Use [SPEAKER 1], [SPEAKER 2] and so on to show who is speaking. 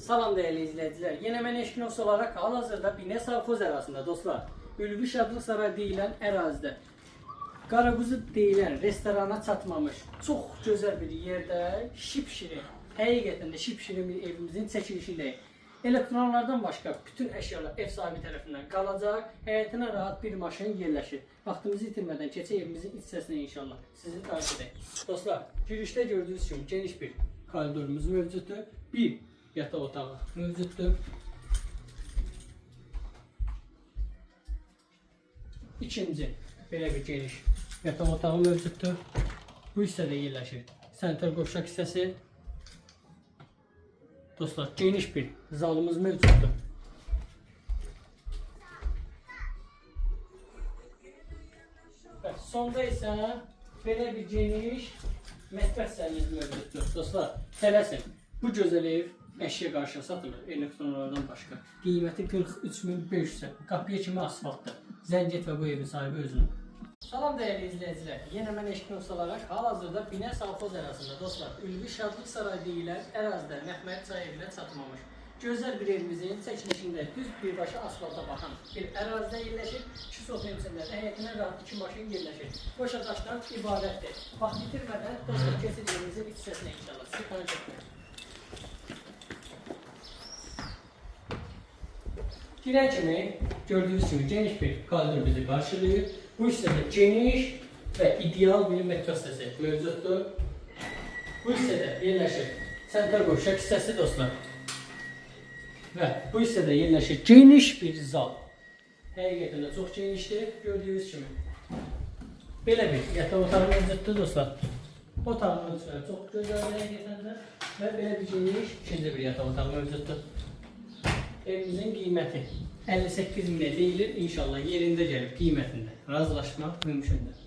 [SPEAKER 1] Salam değerli izleyiciler. Yine mən Eşkinos olarak hal-hazırda Binə Savxoz ərazisində dostlar, Ülvi Şadlıq Sarayı deyilən ərazidə Qaraquzu deyilən restorana çatmamış çox gözəl bir yerdə şipşirin, həqiqətən də şipşirin bir evimizin çəkilişindəyik. Elektronlardan başqa bütün əşyalar ev sahibi tərəfindən qalacaq, həyətinə rahat bir maşın yerləşir. Vaxtımızı itirmədən keçək evimizin iç səsinə inşallah. Sizi tarif edək. Dostlar, girişdə gördüyünüz kimi geniş bir koridorumuz mövcuddur. Bir yataq otağı mövcuddur. İkinci belə bir geniş yataq otağı mövcuddur. Bu hissədə yerləşir sanitar qovşaq hissəsi. Dostlar, geniş bir zalımız mövcuddur. Və sonda isə belə bir geniş mətbəx səhəmiz mövcuddur. Dostlar, tələsin. Bu gözəl ev əşya qarşıya satılır elektronlardan başqa. Qiyməti 43.500. Qapıya kimi asfaltdır. Zəng et və bu evin sahibi özünün. Salam değerli izleyiciler. Yine mən Eşkinos olarak hal-hazırda Binə Savxoz ərazisində dostlar, Ülvi Şadlıq Sarayı deyilən ərazidə Məhməd çay evinə çatılmamış gözəl bir evimizin çəkilişində düz birbaşa asfalta baxan bir ərazidə yerləşir. 2 sotun içində həyətinə rahat 2 maşın yerləşir. Boş daşdan ibarətdir. Vaxt itirmədən dostlar keçid evimizin iç səsinə inşallah. Sizi tanış etmək. Girən kimi gördüğünüz kimi geniş bir koridor bizi karşılıyor. Bu hissədə geniş və ideal bir metro hissəsi mövcuddur. Bu hissədə yerləşir sanitar qovşaq hissəsi dostlar. Və bu hissədə yerləşir geniş bir zal. Həqiqətən də çox genişdir gördüyünüz kimi. Belə bir yataq otağı mövcuddur dostlar. Otağın ölçüləri çox gözəl həqiqətən də və belə bir geniş ikinci bir yataq otağı mövcuddur. Evimizin qiyməti 58.000'e deyilir. İnşallah yerində gəlib qiymətində razılaşmaq mümkündür.